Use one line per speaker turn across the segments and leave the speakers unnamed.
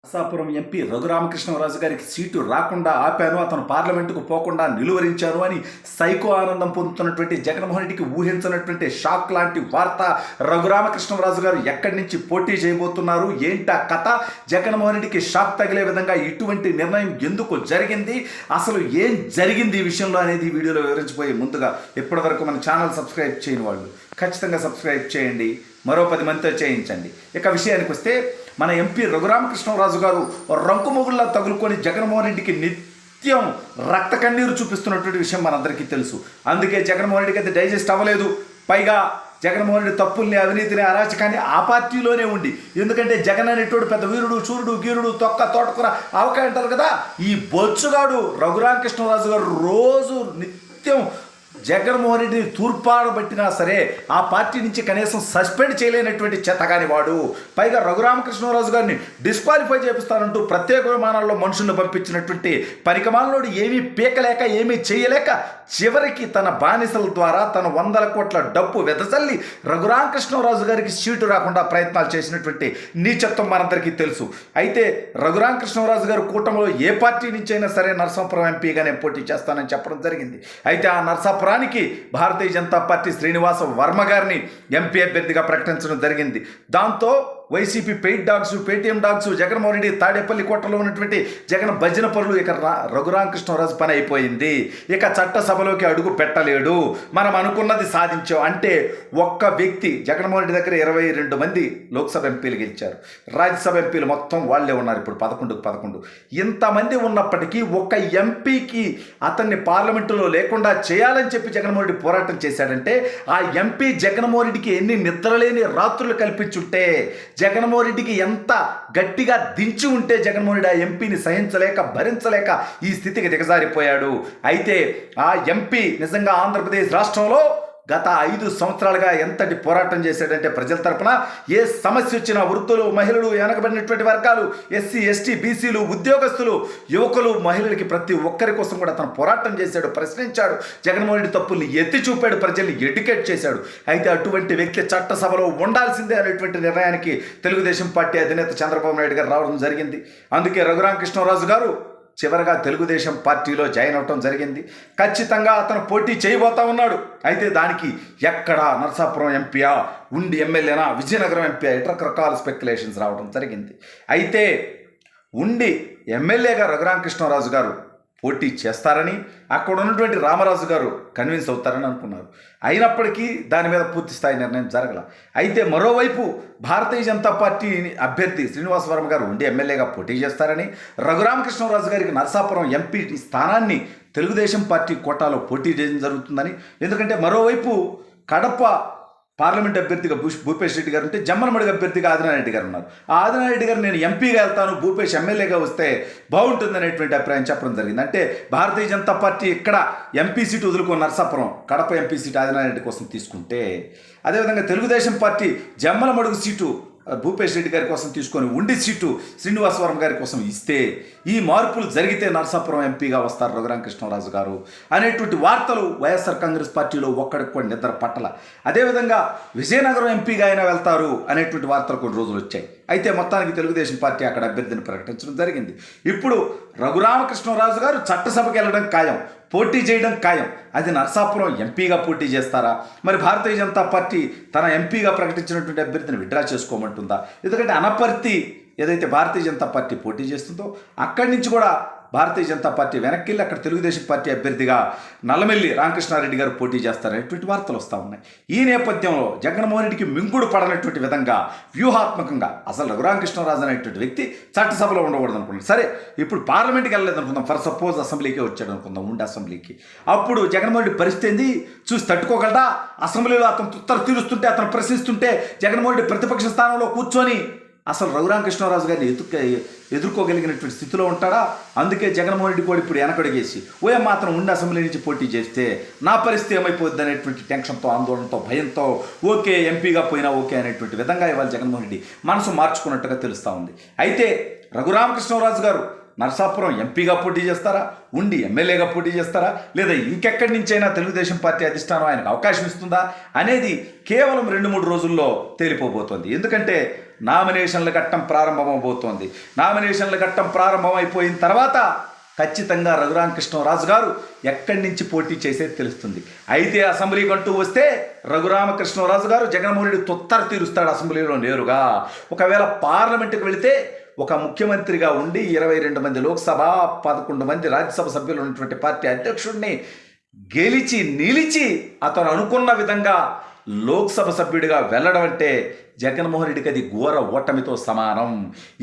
Narasapuram MP Raghuramakrishnaraju గారికి seat రాకుండా ఆపాను, అతను పార్లమెంటుకు పోకుండా నిలువరించాను అని సైకో ఆనందం పొందుతున్నటువంటి జగన్మోహన్ రెడ్డికి ఊహించినటువంటి షాక్ లాంటి వార్త. రఘురామకృష్ణరాజు గారు ఎక్కడి నుంచి పోటీ చేయబోతున్నారు, ఏంటా కథ, జగన్మోహన్ రెడ్డికి షాక్ తగిలే విధంగా ఇటువంటి నిర్ణయం ఎందుకు జరిగింది, అసలు ఏం జరిగింది ఈ విషయంలో అనేది ఈ వీడియోలో వివరించిపోయే ముందుగా ఇప్పటివరకు మన ఛానల్ సబ్స్క్రైబ్ చేయని వాళ్ళు ఖచ్చితంగా సబ్స్క్రైబ్ చేయండి, మరో 10 మందితో చేయించండి. ఇక విషయానికి వస్తే మన ఎంపీ రఘురామకృష్ణరాజు గారు రంకుమొగుల్లా తగులుకొని జగన్మోహన్ రెడ్డికి నిత్యం రక్త కన్నీరు చూపిస్తున్నటువంటి విషయం మనందరికీ తెలుసు. అందుకే జగన్మోహన్ రెడ్డికి అయితే డైజెస్ట్ అవ్వలేదు. పైగా జగన్మోహన్ రెడ్డి తప్పుల్ని, అవినీతిని, అరాచకాన్ని ఆ పార్టీలోనే ఉండి, ఎందుకంటే జగన్ అనేటోడు పెద్ద వీరుడు, చూరుడు, గీరుడు, తొక్క తోటకూర ఆవకాయ అంటారు కదా, ఈ బొచ్చుగాడు రఘురామకృష్ణరాజు గారు రోజు నిత్యం జగన్మోహన్ రెడ్డిని తూర్పాడబట్టినా సరే ఆ పార్టీ నుంచి కనీసం సస్పెండ్ చేయలేనటువంటి చెత్తగాని వాడు. పైగా రఘురామకృష్ణరాజు గారిని డిస్క్వాలిఫై చేపిస్తానంటూ ప్రత్యేక విమానాల్లో మనుషులను పంపించినటువంటి పనికిమాలినోడు ఏమీ పీకలేక ఏమీ చేయలేక చివరికి తన బానిసల ద్వారా తన 100 కోట్ల డబ్బు వెదజల్లి రఘురామకృష్ణరాజు గారికి సీటు రాకుండా ప్రయత్నాలు చేసినటువంటి నీచత్వం మనందరికీ తెలుసు. అయితే రఘురామకృష్ణరాజు గారు కూటమిలో ఏ పార్టీ నుంచి అయినా సరే నరసాపురం ఎంపీగానే పోటీ చేస్తానని చెప్పడం జరిగింది. అయితే ఆ నరసాపురానికి భారతీయ జనతా పార్టీ శ్రీనివాస వర్మ గారిని ఎంపీ అభ్యర్థిగా ప్రకటించడం జరిగింది. దాంతో YCP paid dogs, Paytm dogs, Jaganmohan Reddy Tadepalli కోటలో ఉన్నటువంటి జగన్ భజన పరులు ఇక రఘురామకృష్ణరాజు పని అయిపోయింది. ఇక చట్టసభలోకి అడుగు పెట్టలేడు, మనం అనుకున్నది సాధించాం అంటే ఒక్క వ్యక్తి జగన్మోహన్ రెడ్డి దగ్గర 22 మంది లోక్సభ ఎంపీలు గెలిచారు, రాజ్యసభ ఎంపీలు మొత్తం వాళ్ళే ఉన్నారు ఇప్పుడు 11. ఇంతమంది ఉన్నప్పటికీ ఒక ఎంపీకి అతన్ని పార్లమెంటులో లేకుండా చేయాలని చెప్పి జగన్మోహన్ రెడ్డి పోరాటం చేశాడంటే ఆ ఎంపీ జగన్మోహన్ రెడ్డికి ఎన్ని నిద్రలేని రాత్రులు కల్పించుంటే, జగన్మోహన్ రెడ్డికి ఎంత గట్టిగా దించి ఉంటే జగన్మోహన్ రెడ్డి ఆ ఎంపీని సహించలేక భరించలేక ఈ స్థితికి దిగజారిపోయాడు. అయితే ఆ ఎంపీ నిజంగా ఆంధ్రప్రదేశ్ రాష్ట్రంలో గత 5 సంవత్సరాలుగా ఎంతటి పోరాటం చేశాడంటే ప్రజల తరపున ఏ సమస్య వచ్చినా వృద్ధులు, మహిళలు, వెనకబడినటువంటి వర్గాలు, ఎస్సీ, ఎస్టీ, బీసీలు, ఉద్యోగస్తులు, యువకులు, మహిళలకి ప్రతి ఒక్కరి కోసం కూడా అతను పోరాటం చేశాడు, ప్రశ్నించాడు, జగన్మోహన్ రెడ్డి తప్పుల్ని ఎత్తి చూపాడు, ప్రజల్ని ఎడ్యుకేట్ చేశాడు. అయితే అటువంటి వ్యక్తి చట్టసభలో ఉండాల్సిందే అనేటువంటి నిర్ణయానికి తెలుగుదేశం పార్టీ అధినేత చంద్రబాబు నాయుడు గారు రావడం జరిగింది. అందుకే రఘురామకృష్ణరాజు గారు చివరగా తెలుగుదేశం పార్టీలో జాయిన్ అవటం జరిగింది. ఖచ్చితంగా అతను పోటీ చేయబోతా ఉన్నాడు. అయితే దానికి ఎక్కడ నరసాపురం ఎంపీయా, ఉండి ఎమ్మెల్యేనా, విజయనగరం ఎంపీయా, రకరకాల స్పెక్యులేషన్స్ రావడం జరిగింది. అయితే ఉండి ఎమ్మెల్యేగా రఘురామకృష్ణరాజు గారు పోటీ చేస్తారని అక్కడ ఉన్నటువంటి రామరాజు గారు కన్విన్స్ అవుతారని అనుకున్నారు. అయినప్పటికీ దాని మీద పూర్తి స్థాయి నిర్ణయం జరగల. అయితే మరోవైపు భారతీయ జనతా పార్టీ అభ్యర్థి శ్రీనివాస వర్మ గారు ఉండి ఎమ్మెల్యేగా పోటీ చేస్తారని, రఘురామకృష్ణరాజు గారికి నరసాపురం ఎంపీ స్థానాన్ని తెలుగుదేశం పార్టీ కోటాలో పోటీ చేయడం జరుగుతుందని, ఎందుకంటే మరోవైపు కడప పార్లమెంట్ అభ్యర్థిగా భూపేష్ రెడ్డి గారు ఉంటే జమ్మలమడుగు అభ్యర్థిగా ఆదినారెడ్డి గారు ఉన్నారు. ఆ ఆదినారెడ్డి గారు నేను ఎంపీగా వెళ్తాను, భూపేష్ ఎమ్మెల్యేగా వస్తే బాగుంటుందనేటువంటి అభిప్రాయం చెప్పడం జరిగింది. అంటే భారతీయ జనతా పార్టీ ఇక్కడ ఎంపీ సీటు వదులుకొని నరసాపురం కడప ఎంపీ సీటు ఆదినారెడ్డి కోసం తీసుకుంటే, అదేవిధంగా తెలుగుదేశం పార్టీ జమ్మలమడుగు సీటు భూపేష్ రెడ్డి గారి కోసం తీసుకొని ఉండి సీటు శ్రీనివాస వర్మ గారి కోసం ఇస్తే ఈ మార్పులు జరిగితే నరసాపురం ఎంపీగా వస్తారు రఘురామకృష్ణరాజు గారు అనేటువంటి వార్తలు వైఎస్ఆర్ కాంగ్రెస్ పార్టీలో ఒక్కడికి కూడా నిద్ర పట్టల. అదేవిధంగా విజయనగరం ఎంపీగా అయినా వెళ్తారు అనేటువంటి వార్తలు కొన్ని రోజులు వచ్చాయి. అయితే మొత్తానికి తెలుగుదేశం పార్టీ అక్కడ అభ్యర్థిని ప్రకటించడం జరిగింది. ఇప్పుడు రఘురామకృష్ణరాజు గారు చట్టసభకి వెళ్ళడం ఖాయం, పోటీ చేయడం ఖాయం. అది నరసాపురం ఎంపీగా పోటీ చేస్తారా, మరి భారతీయ జనతా పార్టీ తన ఎంపీగా ప్రకటించినటువంటి అభ్యర్థిని విత్డ్రా చేసుకోమంటుందా? ఎందుకంటే అనపర్తి ఏదైతే భారతీయ జనతా పార్టీ పోటీ చేస్తుందో అక్కడి నుంచి కూడా భారతీయ జనతా పార్టీ వెనక్కి వెళ్ళి అక్కడ తెలుగుదేశం పార్టీ అభ్యర్థిగా నల్లమెల్లి రామకృష్ణారెడ్డి గారు పోటీ చేస్తారనేటువంటి వార్తలు వస్తూ ఉన్నాయి. ఈ నేపథ్యంలో జగన్మోహన్ రెడ్డికి మింగుడు పడనటువంటి విధంగా వ్యూహాత్మకంగా అసలు రఘురామకృష్ణరాజు అనేటువంటి వ్యక్తి చట్టసభలో ఉండకూడదు అనుకున్నాడు. సరే, ఇప్పుడు పార్లమెంట్కి వెళ్ళలేదు అనుకుందాం, ఫర్ సపోజ్ అసెంబ్లీకే వచ్చాడు అనుకుందాం, ఉండి అసెంబ్లీకి. అప్పుడు జగన్మోహన్ రెడ్డి పరిస్థితి ఏంది చూసి తట్టుకోగలడా? అసెంబ్లీలో అతను తుత్తరు తీరుస్తుంటే, అతను ప్రశ్నిస్తుంటే జగన్మోహన్ రెడ్డి ప్రతిపక్ష స్థానంలో కూర్చొని అసలు రఘురామకృష్ణరాజు గారిని ఎదుర్కోగలిగినటువంటి స్థితిలో ఉంటాడా? అందుకే జగన్మోహన్ రెడ్డి కూడా ఇప్పుడు వెనకడిగేసి మాత్రం ఉండి అసెంబ్లీ నుంచి పోటీ చేస్తే నా పరిస్థితి ఏమైపోద్ది అనేటువంటి టెన్షన్తో, ఆందోళనతో, భయంతో ఓకే ఎంపీగా పోయినా ఓకే అనేటువంటి విధంగా ఇవాళ జగన్మోహన్ రెడ్డి మనసు మార్చుకున్నట్టుగా తెలుస్తూ ఉంది. అయితే రఘురామకృష్ణరాజు గారు నరసాపురం ఎంపీగా పోటీ చేస్తారా, ఉండి ఎమ్మెల్యేగా పోటీ చేస్తారా, లేదా ఇంకెక్కడి నుంచైనా తెలుగుదేశం పార్టీ అధిష్టానం ఆయనకు అవకాశం ఇస్తుందా అనేది కేవలం 2-3 రోజుల్లో తేలిపోబోతోంది. ఎందుకంటే నామినేషన్ల ఘట్టం ప్రారంభమవబోతోంది. నామినేషన్ల ఘట్టం ప్రారంభమైపోయిన తర్వాత ఖచ్చితంగా రఘురామకృష్ణరాజు గారు ఎక్కడి నుంచి పోటీ చేసేది తెలుస్తుంది. అయితే అసెంబ్లీకి అంటూ వస్తే రఘురామకృష్ణరాజు గారు జగన్మోహన్ రెడ్డి తొత్తర తీరుస్తాడు అసెంబ్లీలో నేరుగా. ఒకవేళ పార్లమెంటుకు వెళితే ఒక ముఖ్యమంత్రిగా ఉండి 22 మంది లోక్సభ 11 మంది రాజ్యసభ సభ్యులు ఉన్నటువంటి పార్టీ అధ్యక్షుడిని గెలిచి నిలిచి అతను అనుకున్న విధంగా లోక్సభ సభ్యుడిగా వెళ్ళడం అంటే జగన్మోహన్ రెడ్డికి అది ఘోర ఓటమితో సమానం.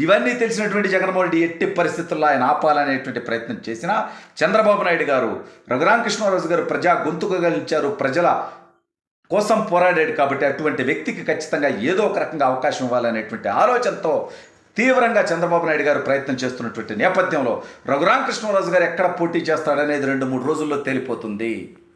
ఇవన్నీ తెలిసినటువంటి జగన్మోహన్ రెడ్డి ఎట్టి పరిస్థితుల్లో ఆయన ఆపాలనేటువంటి ప్రయత్నం చేసినా చంద్రబాబు నాయుడు గారు రఘురామకృష్ణరాజు గారు ప్రజా గొంతుకగా నిలిచారు, ప్రజల కోసం పోరాడాడు. కాబట్టి అటువంటి వ్యక్తికి ఖచ్చితంగా ఏదో ఒక రకంగా అవకాశం ఇవ్వాలనేటువంటి ఆలోచనతో తీవ్రంగా చంద్రబాబు నాయుడు గారు ప్రయత్నం చేస్తున్నటువంటి నేపథ్యంలో రఘురామకృష్ణరాజు గారు ఎక్కడ పోటీ చేస్తాడనేది 2-3 రోజుల్లో తేలిపోతుంది.